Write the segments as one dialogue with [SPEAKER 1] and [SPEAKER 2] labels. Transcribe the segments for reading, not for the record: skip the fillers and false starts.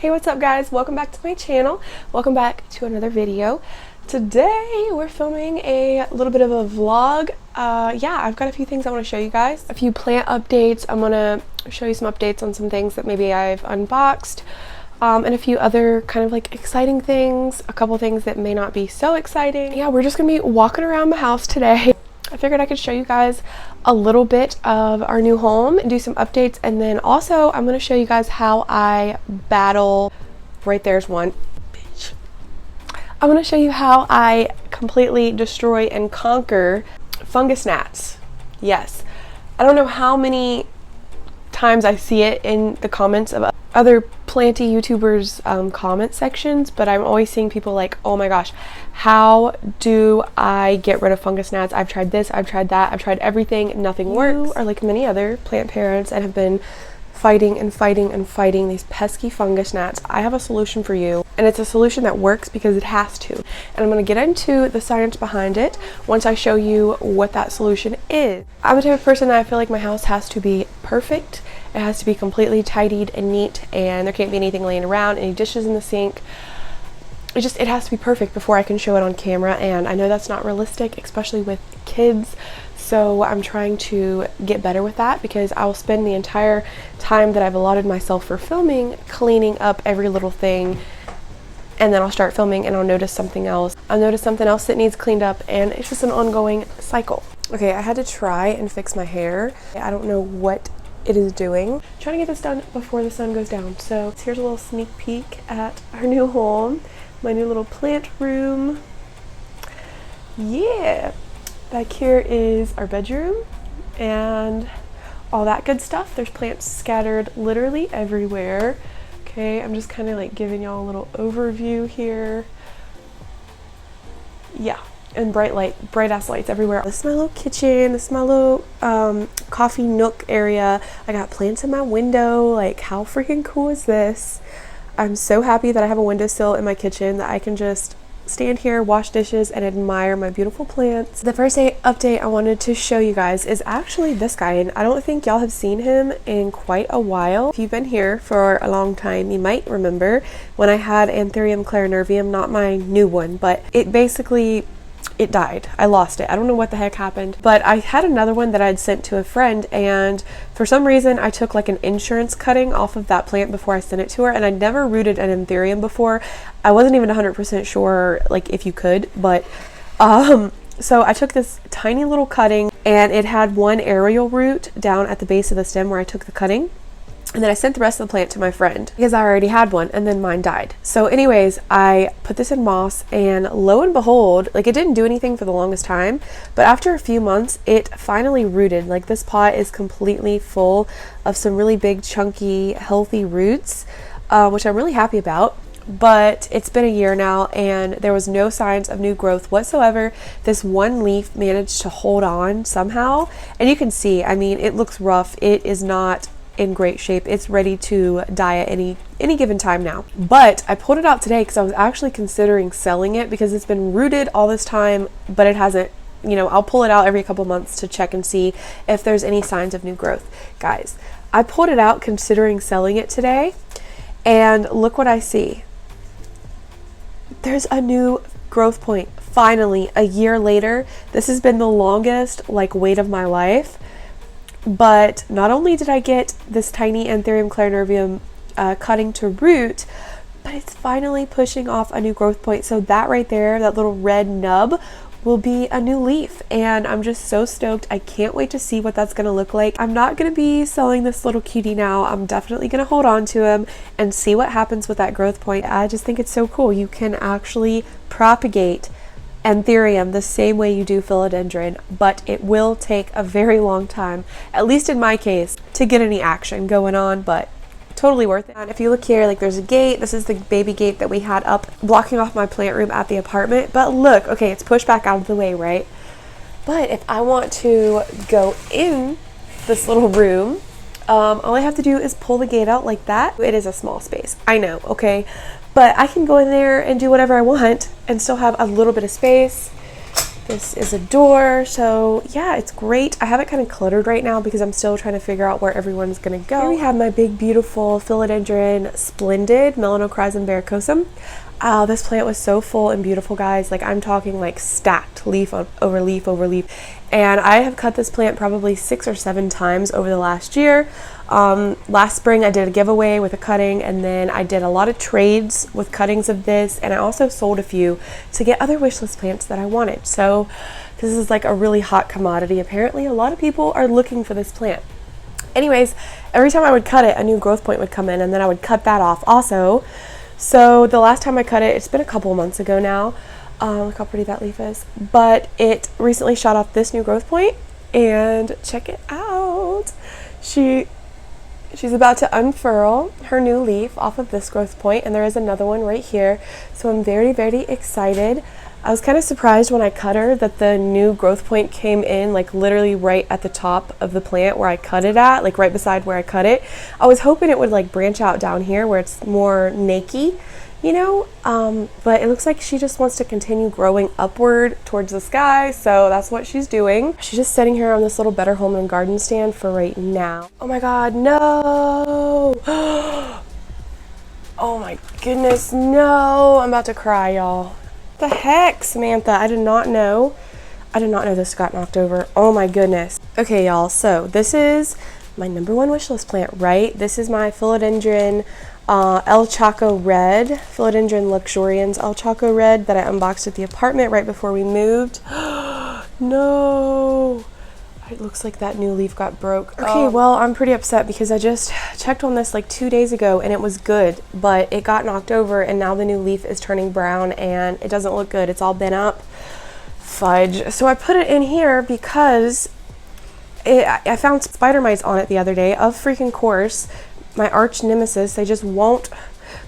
[SPEAKER 1] Hey, what's up guys? Welcome back to my channel. Welcome back to another video. Today we're filming a little bit of a vlog. Yeah, I've got a few things I want to show you guys. A few plant updates. I'm going to show you some updates on some things that maybe I've unboxed. And a few other kind of like exciting things. A couple things that may not be so exciting. Yeah, we're just going to be walking around the house today. I figured I could show you guys a little bit of our new home and do some updates, and then also I'm going to show you guys how I battle, right there's one, bitch. I'm going to show you how I completely destroy and conquer fungus gnats. Yes, I don't know how many times I see it in the comments of other planty YouTubers comment sections, but I'm always seeing people like, oh my gosh, how do I get rid of fungus gnats? I've tried this, I've tried that, I've tried everything, nothing works. Or like many other plant parents that have been fighting and fighting and fighting these pesky fungus gnats, I have a solution for you, and it's a solution that works because it has to. And I'm going to get into the science behind it once I show you what that solution is. I'm the type of person that I feel like my house has to be perfect. It has to be completely tidied and neat, and there can't be anything laying around, any dishes in the sink. It has to be perfect before I can show it on camera, and I know that's not realistic, especially with kids. So I'm trying to get better with that, because I will spend the entire time that I've allotted myself for filming cleaning up every little thing, and then I'll start filming and I'll notice something else. I'll notice something else that needs cleaned up, and it's just an ongoing cycle. Okay, I had to try and fix my hair. I don't know what it is doing. I'm trying to get this done before the sun goes down. So here's a little sneak peek at our new home, my new little plant room. Yeah. Back here is our bedroom and all that good stuff. There's plants scattered literally everywhere. Okay, I'm just kind of like giving y'all a little overview here. Yeah, and bright ass lights everywhere. This is my little kitchen. This is my little coffee nook area. I got plants in my window. Like, how freaking cool is this? I'm so happy that I have a windowsill in my kitchen that I can just stand here, wash dishes, and admire my beautiful plants. The first update I wanted to show you guys is actually this guy, and I don't think y'all have seen him in quite a while. If you've been here for a long time, you might remember when I had Anthurium clarinervium, not my new one, but it died. I lost it. I don't know what the heck happened, but I had another one that I'd sent to a friend, and for some reason I took like an insurance cutting off of that plant before I sent it to her, and I'd never rooted an Anthurium before. I wasn't even 100% sure like if you could, but so I took this tiny little cutting, and it had one aerial root down at the base of the stem where I took the cutting. And then I sent the rest of the plant to my friend because I already had one, and then mine died. So anyways, I put this in moss, and lo and behold, like, it didn't do anything for the longest time, but after a few months, it finally rooted. Like, this pot is completely full of some really big, chunky, healthy roots, which I'm really happy about. But it's been a year now, and there was no signs of new growth whatsoever. This one leaf managed to hold on somehow, and you can see, I mean, it looks rough. It is not in great shape. It's ready to die at any given time now. But I pulled it out today because I was actually considering selling it, because it's been rooted all this time, but it hasn't, you know, I'll pull it out every couple months to check and see if there's any signs of new growth. Guys, I pulled it out considering selling it today, and look what I see. There's a new growth point. Finally, a year later. This has been the longest like wait of my life. But not only did I get this tiny Anthurium clarinervium cutting to root, but it's finally pushing off a new growth point. So that right there, that little red nub, will be a new leaf, and I'm just so stoked. I can't wait to see what that's gonna look like. I'm not gonna be selling this little cutie now. I'm definitely gonna hold on to him and see what happens with that growth point. I just think it's so cool. You can actually propagate Anthurium the same way you do Philodendron, but it will take a very long time, at least in my case, to get any action going on, but totally worth it. And if you look here, like, there's a gate. This is the baby gate that we had up blocking off my plant room at the apartment, but look, okay, it's pushed back out of the way, right? But if I want to go in this little room, all I have to do is pull the gate out like that. It is a small space, I know, okay, but I can go in there and do whatever I want and still have a little bit of space. This is a door, so yeah, it's great. I have it kind of cluttered right now because I'm still trying to figure out where everyone's gonna go. Here we have my big, beautiful Philodendron Splendid, Melanocris and Varicosum. This plant was so full and beautiful, guys. Like, I'm talking like stacked leaf over leaf over leaf. And I have cut this plant probably 6 or 7 times over the last year. Last spring I did a giveaway with a cutting, and then I did a lot of trades with cuttings of this, and I also sold a few to get other wishlist plants that I wanted. So this is like a really hot commodity. Apparently a lot of people are looking for this plant. Anyways, every time I would cut it, a new growth point would come in, and then I would cut that off also. So the last time I cut it, it's been a couple months ago now. Look how pretty that leaf is. But it recently shot off this new growth point, and check it out. She's about to unfurl her new leaf off of this growth point, and there is another one right here. So I'm very, very excited. I was kind of surprised when I cut her that the new growth point came in like literally right at the top of the plant where I cut it at, like right beside where I cut it. I was hoping it would like branch out down here where it's more nakey, you know, but it looks like she just wants to continue growing upward towards the sky, so that's what she's doing. She's just sitting here on this little Better Home and Garden stand for right now. Oh my god, no! Oh my goodness, no! I'm about to cry, y'all. What the heck, Samantha? I did not know this got knocked over. Oh my goodness. Okay, y'all, so this is my #1 wishlist plant, right? This is my Philodendron El Chaco Red, Philodendron Luxurians El Chaco Red that I unboxed at the apartment right before we moved. No! It looks like that new leaf got broke. Okay, well, I'm pretty upset because I just checked on this like 2 days ago and it was good, but it got knocked over and now the new leaf is turning brown and it doesn't look good. It's all bent up. Fudge. So I put it in here because I found spider mites on it the other day, of freaking course. My arch nemesis, they just won't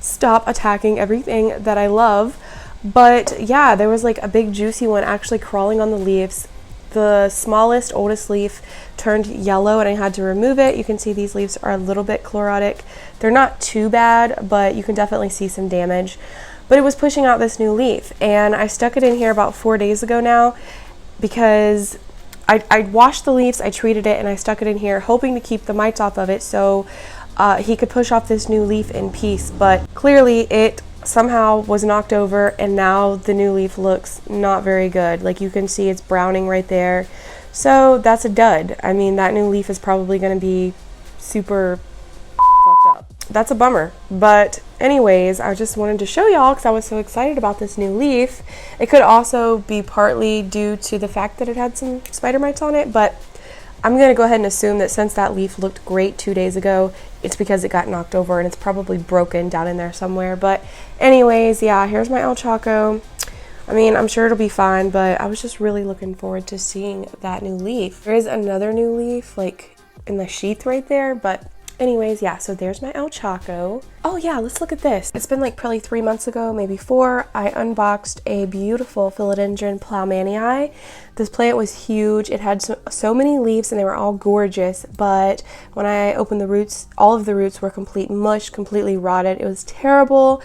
[SPEAKER 1] stop attacking everything that I love. But yeah, there was like a big juicy one actually crawling on the leaves. The smallest, oldest leaf turned yellow and I had to remove it. You can see these leaves are a little bit chlorotic. They're not too bad, but you can definitely see some damage. But it was pushing out this new leaf, and I stuck it in here about 4 days ago now because I washed the leaves, I treated it, and I stuck it in here hoping to keep the mites off of it so he could push off this new leaf in peace. But clearly it somehow was knocked over and now the new leaf looks not very good. Like, you can see it's browning right there. So that's a dud. I mean, that new leaf is probably going to be super fucked up. That's a bummer. But anyways, I just wanted to show y'all because I was so excited about this new leaf. It could also be partly due to the fact that it had some spider mites on it, but I'm going to go ahead and assume that since that leaf looked great 2 days ago, it's because it got knocked over and it's probably broken down in there somewhere. But anyways, yeah, here's my El Chaco. I mean, I'm sure it'll be fine, but I was just really looking forward to seeing that new leaf. There is another new leaf, like, in the sheath right there, but anyways, yeah, so there's my El Chaco. Oh yeah, let's look at this. It's been like probably 3 months ago, maybe 4. I unboxed a beautiful Philodendron Plow Maniai. This plant was huge. It had so many leaves and they were all gorgeous, but when I opened the roots, all of the roots were complete mush, completely rotted. It was terrible.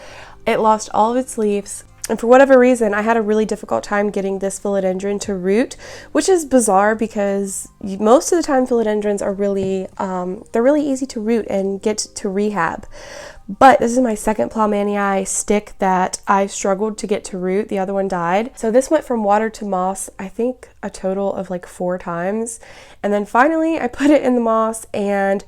[SPEAKER 1] It lost all of its leaves. And for whatever reason, I had a really difficult time getting this philodendron to root, which is bizarre because most of the time philodendrons are really, they're really easy to root and get to rehab. But this is my second Plow Maniai stick that I struggled to get to root. The other one died. So this went from water to moss, I think a total of like 4 times. And then finally I put it in the moss and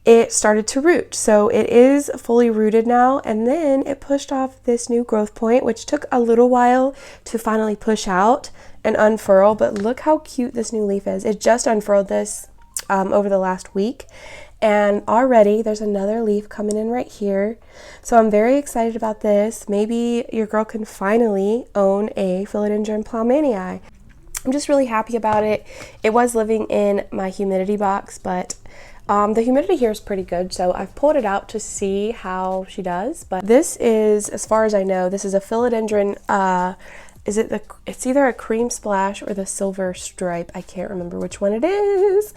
[SPEAKER 1] it started to root. So it is fully rooted now, and then it pushed off this new growth point, which took a little while to finally push out and unfurl, but look how cute this new leaf is. It just unfurled this over the last week, and already there's another leaf coming in right here. So I'm very excited about this. Maybe your girl can finally own a Philodendron Plow Maniai. I'm just really happy about it. It was living in my humidity box, but the humidity here is pretty good, so I've pulled it out to see how she does. But this is, as far as I know, this is a Philodendron, it's either a cream splash or the silver stripe. I can't remember which one it is,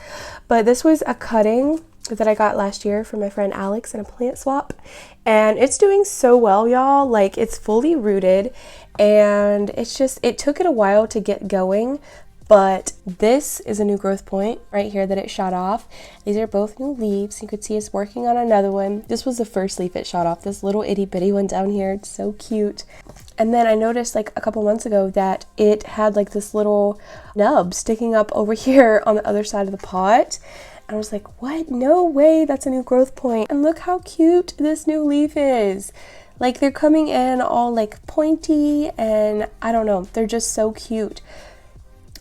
[SPEAKER 1] but this was a cutting that I got last year from my friend Alex in a plant swap, and it's doing so well, y'all. Like, it's fully rooted, and it took it a while to get going, but this is a new growth point right here that it shot off. These are both new leaves. You could see it's working on another one. This was the first leaf it shot off, this little itty bitty one down here. It's so cute. And then I noticed like a couple months ago that it had like this little nub sticking up over here on the other side of the pot. And I was like, what? No way, that's a new growth point. And look how cute this new leaf is. Like, they're coming in all like pointy, and I don't know, they're just so cute.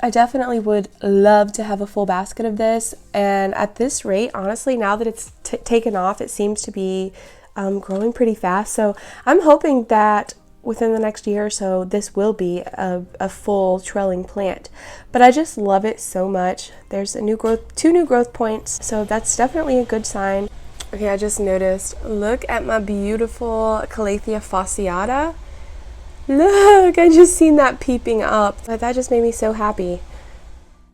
[SPEAKER 1] I definitely would love to have a full basket of this, and at this rate, honestly, now that it's taken off, it seems to be growing pretty fast. So I'm hoping that within the next year or so, this will be a full trelling plant. But I just love it so much. There's two new growth points, so that's definitely a good sign. Okay, I just noticed, look at my beautiful Calathea fasciata. Look, I just seen that peeping up. That just made me so happy.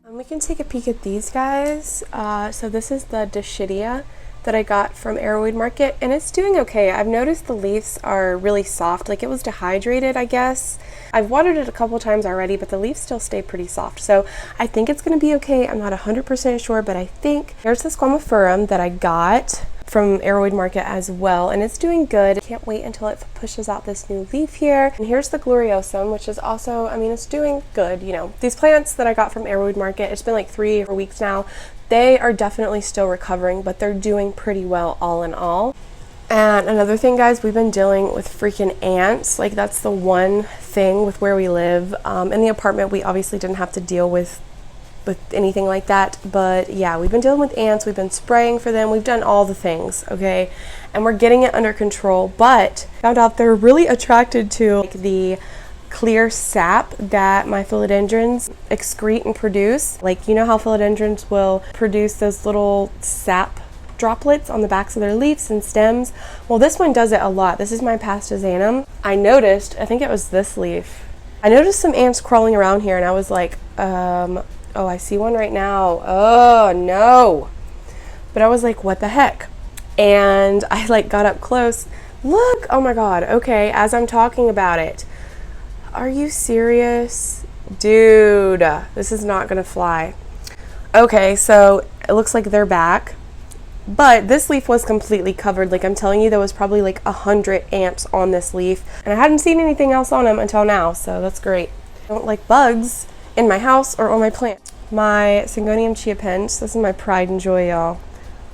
[SPEAKER 1] We can take a peek at these guys. So this is the Dischidia that I got from Arrowweed Market, and it's doing okay. I've noticed the leaves are really soft, like it was dehydrated, I guess. I've watered it a couple times already, but the leaves still stay pretty soft. So I think it's gonna be okay. I'm not 100% sure, but I think. Here's the Squamiferum that I got from Arrowweed Market as well, and it's doing good. Can't wait until it pushes out this new leaf here. And here's the Gloriosum, which is also, I mean, it's doing good. You know, these plants that I got from Arrowweed Market, it's been like 3 weeks now. They are definitely still recovering, but they're doing pretty well all in all. And another thing, guys, we've been dealing with freaking ants. Like, that's the one thing with where we live. In the apartment, we obviously didn't have to deal with anything like that, but yeah, we've been dealing with ants. We've been spraying for them. We've done all the things, okay, and we're getting it under control. But found out they're really attracted to like the clear sap that my philodendrons excrete and produce. Like, you know how philodendrons will produce those little sap droplets on the backs of their leaves and stems? Well, this one does it a lot. This is my Pastazanum. I noticed, I think it was this leaf, I noticed some ants crawling around here, and I was like, oh, I see one right now. Oh, no. But I was like, what the heck? And I like got up close. Look, oh my God. Okay, as I'm talking about it. Are you serious? Dude, this is not gonna fly. Okay, so it looks like they're back. But this leaf was completely covered. Like, I'm telling you, there was probably like 100 ants on this leaf. And I hadn't seen anything else on them until now, so that's great. I don't like bugs in my house or on my plant. My Syngonium chiapense, this is my pride and joy, y'all.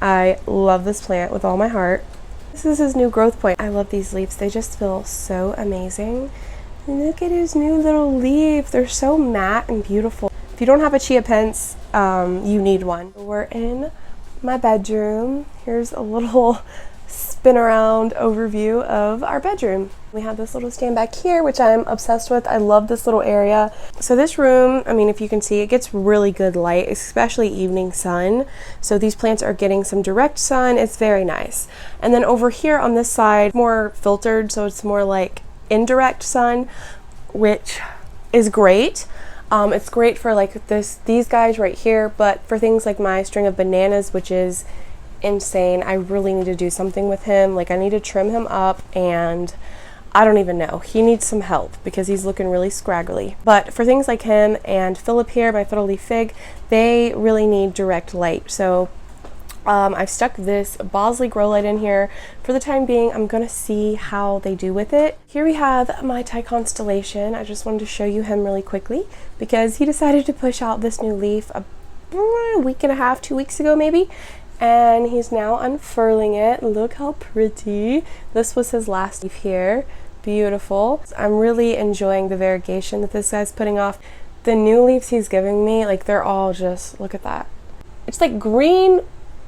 [SPEAKER 1] I love this plant with all my heart. This is his new growth point. I love these leaves. They just feel so amazing. And look at his new little leaf. They're so matte and beautiful. If you don't have a chiapense, you need one. We're in my bedroom. Here's a little spin around overview of our bedroom. We have this little stand back here, which I'm obsessed with. I love this little area. So this room, I mean, if you can see, it gets really good light, especially evening sun. So these plants are getting some direct sun. It's very nice. And then over here on this side, more filtered, so it's more like indirect sun, which is great. It's great for like these guys right here, but for things like my string of bananas, which is insane, I really need to do something with him. Like, I need to trim him up, and I don't even know. He needs some help because he's looking really scraggly. But for things like him and Philip here, my fiddle leaf fig, they really need direct light. So I've stuck this Bosley Growlight in here for the time being. I'm gonna see how they do with it. Here we have my Thai constellation. I just wanted to show you him really quickly because he decided to push out this new leaf a week and a half, 2 weeks ago maybe. And he's now unfurling it. Look how pretty. This was his last leaf here. Beautiful. I'm really enjoying the variegation that this guy's putting off. The new leaves he's giving me, like, they're all just, look at that. It's like green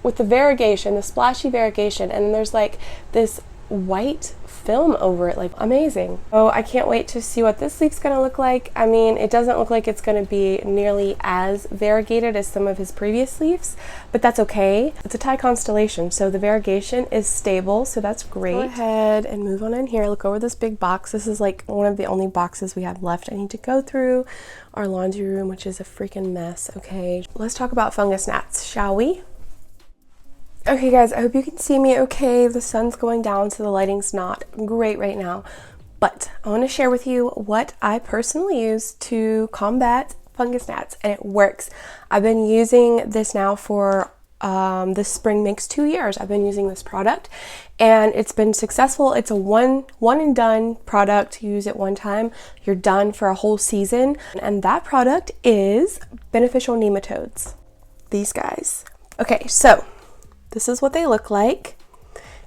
[SPEAKER 1] with the variegation, the splashy variegation, and then there's like this white film over it, like amazing. Oh, I can't wait to see what this leaf's gonna look like. I mean, it doesn't look like it's gonna be nearly as variegated as some of his previous leaves, but that's okay. It's a Thai constellation, so the variegation is stable, so that's great. Go ahead and move on in here. Look over this big box. This is like one of the only boxes we have left I need to go through. Our laundry room, which is a freaking mess, okay? Let's talk about fungus gnats, shall we? Okay guys, I hope you can see me okay. The sun's going down, so the lighting's not great right now. But I want to share with you what I personally use to combat fungus gnats, and it works. I've been using this now for this spring makes 2 years. I've been using this product and it's been successful. It's a one and done product. You use it one time, you're done for a whole season. And that product is beneficial nematodes. These guys. Okay, so this is what they look like.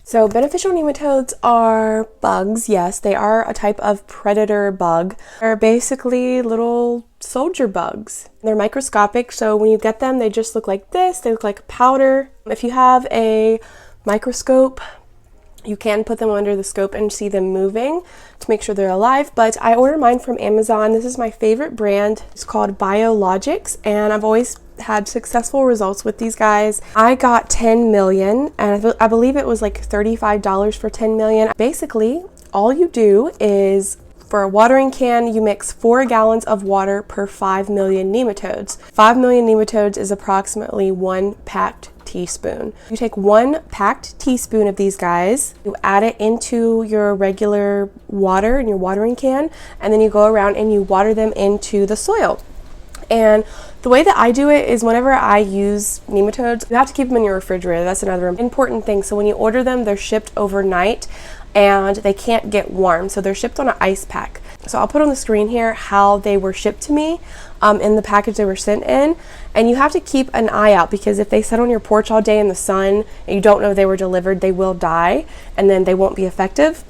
[SPEAKER 1] So beneficial nematodes are bugs. Yes, they are a type of predator bug. They're basically little soldier bugs. They're microscopic, so when you get them, they just look like this. They look like powder. If you have a microscope, you can put them under the scope and see them moving to make sure they're alive, but I order mine from Amazon. This is my favorite brand. It's called Biologics, and I've always had successful results with these guys. I got 10 million, and I believe it was like $35 for 10 million. Basically, all you do is, for a watering can, you mix 4 gallons of water per 5 million nematodes. 5 million nematodes is approximately 1 packed teaspoon. You take 1 packed teaspoon of these guys, you add it into your regular water in your watering can, and then you go around and you water them into the soil. And the way that I do it is, whenever I use nematodes, you have to keep them in your refrigerator. That's another important thing. So when you order them, they're shipped overnight and they can't get warm. So they're shipped on an ice pack. So I'll put on the screen here how they were shipped to me in the package they were sent in. And you have to keep an eye out, because if they sit on your porch all day in the sun and you don't know they were delivered, they will die and then they won't be effective.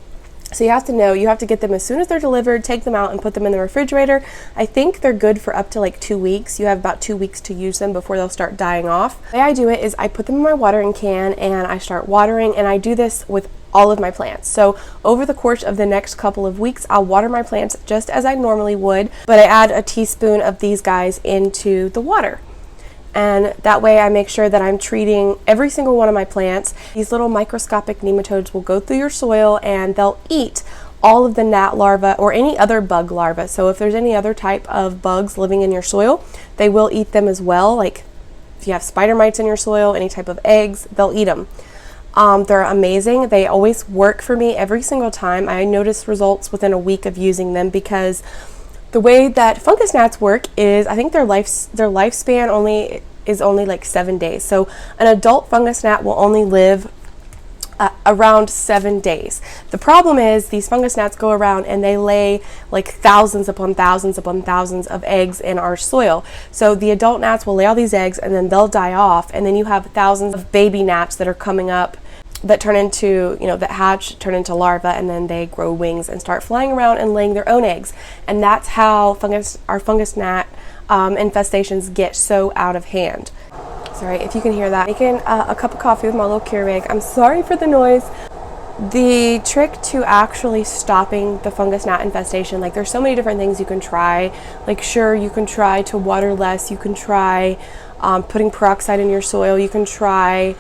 [SPEAKER 1] So you have to know, you have to get them as soon as they're delivered, take them out and put them in the refrigerator. I think they're good for up to like 2 weeks. You have about 2 weeks to use them before they'll start dying off. The way I do it is I put them in my watering can and I start watering, and I do this with all of my plants. So over the course of the next couple of weeks, I'll water my plants just as I normally would, but I add a teaspoon of these guys into the water. And that way I make sure that I'm treating every single one of my plants. These little microscopic nematodes will go through your soil and they'll eat all of the gnat larvae or any other bug larvae. So if there's any other type of bugs living in your soil, they will eat them as well. Like if you have spider mites in your soil, any type of eggs, they'll eat them. They're amazing. They always work for me every single time. I notice results within a week of using them, because the way that fungus gnats work is, I think their lifespan is only like 7 days. So an adult fungus gnat will only live around 7 days. The problem is these fungus gnats go around and they lay like thousands upon thousands upon thousands of eggs in our soil. So the adult gnats will lay all these eggs and then they'll die off, and then you have thousands of baby gnats that are coming up that turn into, that hatch, turn into larvae, and then they grow wings and start flying around and laying their own eggs. And that's how our fungus gnat infestations get so out of hand. Sorry if you can hear that. Making a cup of coffee with my little Keurig. I'm sorry for the noise. The trick to actually stopping the fungus gnat infestation, like there's so many different things you can try. Like sure, you can try to water less, you can try putting peroxide in your soil, you can try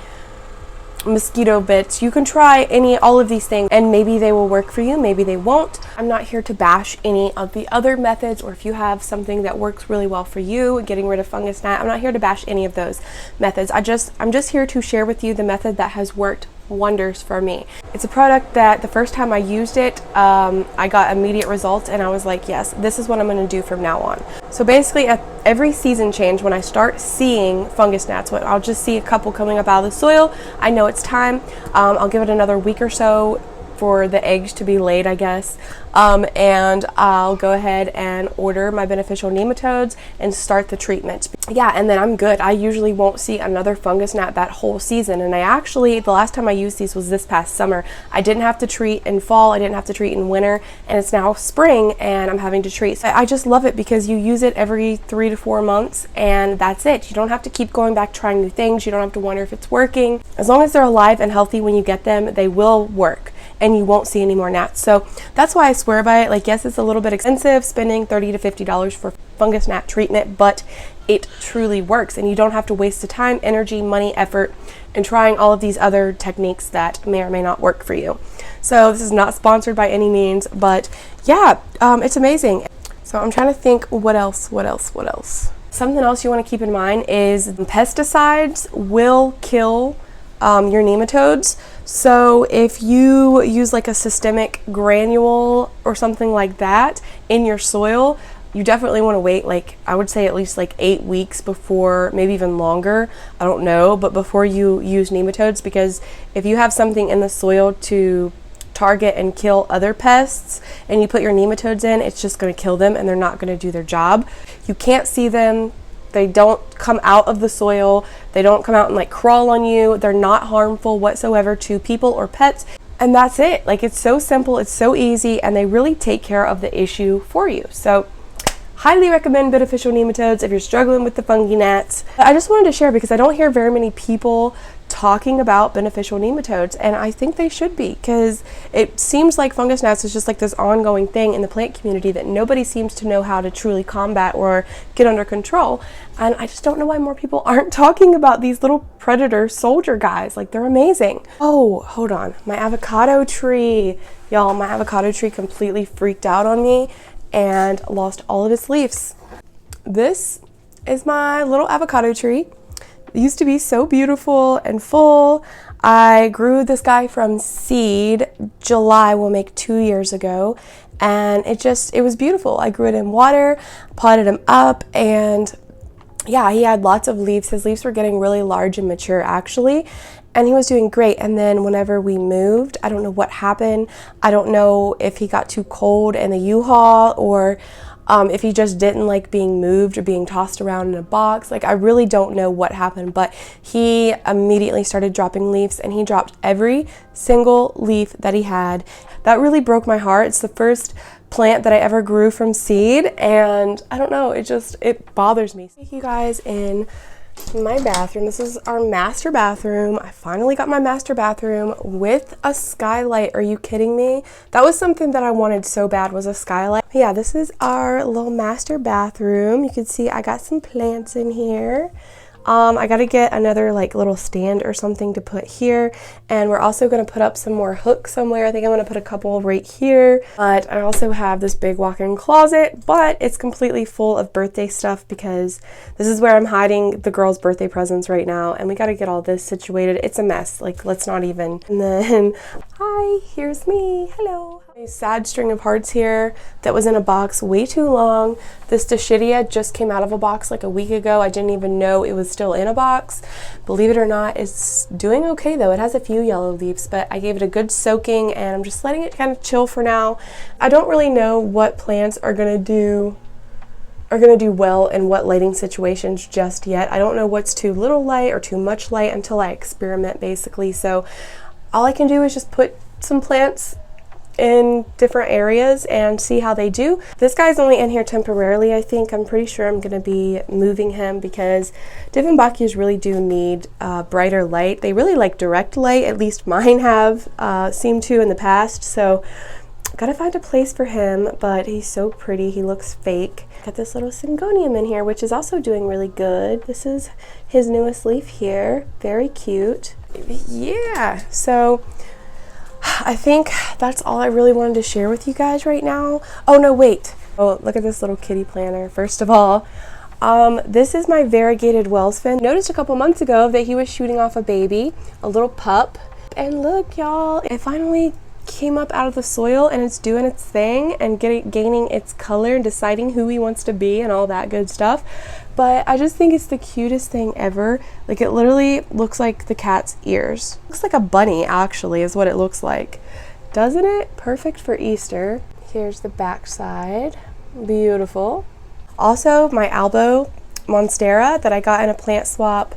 [SPEAKER 1] mosquito bits, you can try all of these things, and maybe they will work for you, maybe they won't. I'm not here to bash any of the other methods, or if you have something that works really well for you, getting rid of fungus gnat, I'm not here to bash any of those methods. I'm just here to share with you the method that has worked wonders for me. It's a product that the first time I used it, I got immediate results, and I was like, yes, this is what I'm going to do from now on. So basically at every season change, when I start seeing fungus gnats, I'll just see a couple coming up out of the soil, I know it's time. I'll give it another week or so for the eggs to be laid, I guess, and I'll go ahead and order my beneficial nematodes and start the treatment. Yeah, and then I'm good. I usually won't see another fungus gnat that whole season, and the last time I used these was this past summer. I didn't have to treat in fall, I didn't have to treat in winter, and it's now spring and I'm having to treat. So I just love it because you use it every 3 to 4 months and that's it. You don't have to keep going back trying new things. You don't have to wonder if it's working. As long as they're alive and healthy when you get them, they will work and you won't see any more gnats. So that's why I swear by it. Like, yes, it's a little bit expensive, spending $30 to $50 for fungus gnat treatment, but it truly works, and you don't have to waste the time, energy, money, effort in trying all of these other techniques that may or may not work for you. So this is not sponsored by any means, but yeah, it's amazing. So I'm trying to think what else. Something else you want to keep in mind is pesticides will kill your nematodes. So if you use like a systemic granule or something like that in your soil, you definitely want to wait, like I would say at least like 8 weeks before, maybe even longer, I don't know, but before you use nematodes, because if you have something in the soil to target and kill other pests and you put your nematodes in, it's just going to kill them and they're not going to do their job. You can't see them. They don't come out of the soil. They don't come out and like crawl on you. They're not harmful whatsoever to people or pets. And that's it. Like, it's so simple, it's so easy, and they really take care of the issue for you. So highly recommend beneficial nematodes if you're struggling with the fungi gnats. I just wanted to share because I don't hear very many people talking about beneficial nematodes, and I think they should be, because it seems like fungus gnats is just like this ongoing thing in the plant community that nobody seems to know how to truly combat or get under control. And I just don't know why more people aren't talking about these little predator soldier guys. Like, they're amazing. Oh, hold on. My avocado tree. Y'all, my avocado tree completely freaked out on me and lost all of its leaves. This is my little avocado tree. It used to be so beautiful and full. I grew this guy from seed. July will make 2 years ago, and it was beautiful. I grew it in water, potted him up, and yeah, he had lots of leaves. His leaves were getting really large and mature actually, and he was doing great. And then whenever we moved, I don't know what happened. I don't know if he got too cold in the U-Haul, or if he just didn't like being moved or being tossed around in a box. Like, I really don't know what happened, but he immediately started dropping leaves, and he dropped every single leaf that he had. That really broke my heart. It's the first plant that I ever grew from seed, and I don't know, it bothers me. Thank you guys in my bathroom. This is our master bathroom. I finally got my master bathroom with a skylight. Are you kidding me? That was something that I wanted so bad, was a skylight. Yeah, this is our little master bathroom. You can see I got some plants in here. I gotta get another like little stand or something to put here, and we're also gonna put up some more hooks somewhere. I think I'm gonna put a couple right here, but I also have this big walk-in closet, but it's completely full of birthday stuff because this is where I'm hiding the girls' birthday presents right now, and we gotta get all this situated. It's a mess, like, let's not even. And then, hi, here's me, hello. A sad string of hearts here that was in a box way too long. This Dischidia just came out of a box like a week ago. I didn't even know it was still in a box. Believe it or not, it's doing okay though. It has a few yellow leaves, but I gave it a good soaking, and I'm just letting it kind of chill for now. I don't really know what plants are gonna do well in what lighting situations just yet. I don't know what's too little light or too much light until I experiment, basically. So all I can do is just put some plants in different areas and see how they do. This guy's only in here temporarily, I think. I'm pretty sure I'm going to be moving him because Dieffenbachias really do need brighter light. They really like direct light, at least mine have seemed to in the past. So gotta find a place for him, but he's so pretty. He looks fake. Got this little Syngonium in here, which is also doing really good. This is his newest leaf here. Very cute. Yeah, so I think that's all I really wanted to share with you guys right now. Oh no, wait. Oh, look at this little kitty planter. First of all, this is my variegated wellspan. Noticed a couple months ago that he was shooting off a baby, a little pup. And look, y'all, it finally came up out of the soil, and it's doing its thing and gaining its color and deciding who he wants to be and all that good stuff. But I just think it's the cutest thing ever. Like, it literally looks like the cat's ears. Looks like a bunny, actually, is what it looks like. Doesn't it? Perfect for Easter. Here's the back side. Beautiful. Also, my Albo Monstera that I got in a plant swap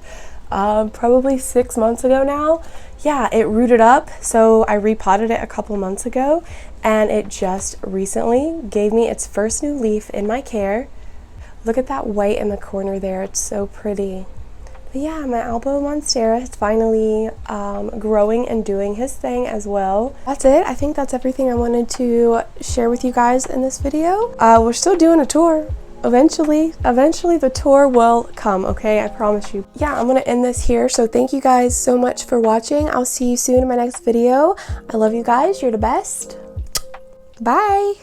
[SPEAKER 1] probably 6 months ago now. Yeah, it rooted up, so I repotted it a couple months ago, and it just recently gave me its first new leaf in my care. Look at that white in the corner there, it's so pretty. But yeah, my Albo Monstera is finally growing and doing his thing as well. That's it. I think that's everything I wanted to share with you guys in this video. We're still doing a tour. Eventually the tour will come, okay? I promise you. Yeah, I'm gonna end this here. So thank you guys so much for watching. I'll see you soon in my next video. I love you guys. You're the best. Bye.